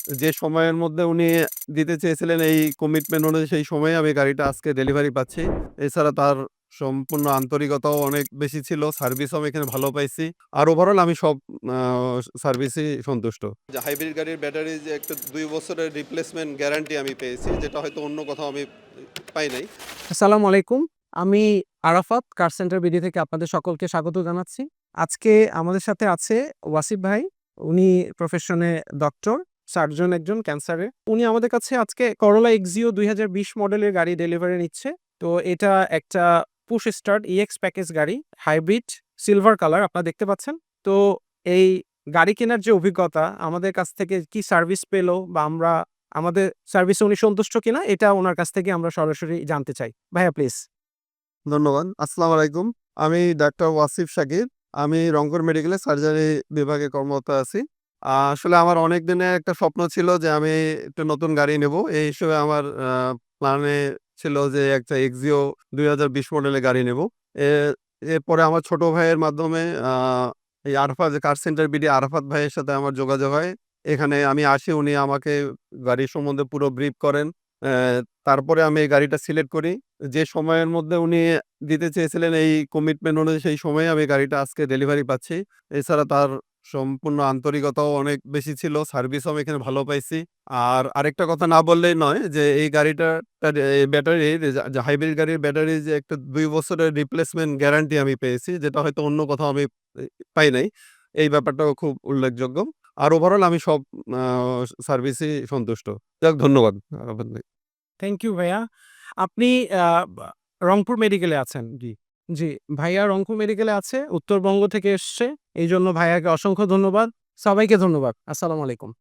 যে সময়ের মধ্যে উনি দিতে চেয়েছিলেন এই কমিটমেন্ট অনুযায়ী সেই সময়ে আমি গাড়িটা আজকে ডেলিভারি পাচ্ছি। এছাড়া তার সম্পূর্ণ আন্তরিকতাও অনেক বেশি ছিল। সার্ভিসও আমি এখানে ভালো পাইছি। আর ওভারঅল আমি সব আ সার্ভিসেই সন্তুষ্ট। যে হাইব্রিড গাড়ির ব্যাটারি যে একটা ২ বছরের রিপ্লেসমেন্ট গ্যারান্টি আমি পেয়েছি, যেটা হয়তো অন্য কোথাও আমি পাই নাই। আসসালামু আলাইকুম। আমি আরাফাত কার সেন্টার বিডি থেকে আপনাদের সকলকে স্বাগত জানাচ্ছি। আজকে আমাদের সাথে আছে ওয়াসিফ ভাই। উনি প্রফেশনে ডক্টর, সার্জন একজন ক্যান্সারের। উনি আমাদের কাছে আজকে করোলা এক্সিও ২০২০ মডেলের গাড়ি ডেলিভারি নিচ্ছে। তো এটা একটা পুশ স্টার্ট ইএক্স প্যাকেজ গাড়ি, হাইব্রিড সিলভার কালার আপনারা দেখতে পাচ্ছেন। তো এই গাড়ি কেনার যে অভিজ্ঞতা, আমাদের কাছ থেকে কি সার্ভিস পেলো বা আমাদের সার্ভিসে উনি সন্তুষ্ট কিনা এটা উনার কাছ থেকে আমরা সরাসরি জানতে চাই। ভাইয়া প্লিজ। ধন্যবাদ। আসসালামু আলাইকুম। আমি ডাক্তার ওয়াসিফ শাকির। আমি রংপুর মেডিকেলে সার্জারি বিভাগে কর্মরত আছি। আসলে আমার অনেক দিনের একটা স্বপ্ন ছিল যে আমি একটা নতুন গাড়ি নেব। এই হিসেবে আমার প্ল্যানে ছিল যে একটা এক্সিও ২০২০ মডেলের গাড়ি নেব। এ এরপরে আমার ছোট ভাইয়ের মাধ্যমে আ এই আরাফাত কার সেন্টার বিডি আরাফাত ভাইয়ের সাথে আমার যোগাযোগ হয়। এখানে আমি আসি, উনি আমাকে গাড়ি সম্বন্ধে পুরো ব্রিফ করেন। তারপরে আমি এই গাড়িটা সিলেক্ট করি। যে সময়ের মধ্যে উনি দিতে চেয়েছিলেন এই কমিটমেন্ট অনুযায়ী সেই সময়ে আমি গাড়িটা আজকে ডেলিভারি পাচ্ছি। এছাড়া তার সম্পূর্ণ আন্তরিকতাও অনেক বেশি ছিল। সার্ভিসও আমি এখানে ভালো পাইছি। আর আরেকটা কথা না বললেই নয় যে এই গাড়িটার ব্যাটারি যে হাইব্রিড গাড়ির ব্যাটারি যে একটা ২ বছরের রিপ্লেসমেন্ট গ্যারান্টি আমি পেয়েছি, যেটা হয়তো অন্য কোথাও আমি এ পাই নাই। এই ব্যাপারটাও খুব উল্লেখযোগ্য। আর ওভারঅল আমি সব আ সার্ভিসেই সন্তুষ্ট। যাক, ধন্যবাদ। আরাফাত ভাই। থ্যাংক ইউ ভাইয়া। আপনি আ বা রংপুর মেডিকেলে আছেন? জি। জি, ভাইয়া রংপুর মেডিকেলে আছে। উত্তরবঙ্গ থেকে এসছে। এইজন্য ভাইয়াকে অসংখ্য ধন্যবাদ। সবাইকে ধন্যবাদ। আসসালামু আলাইকুম।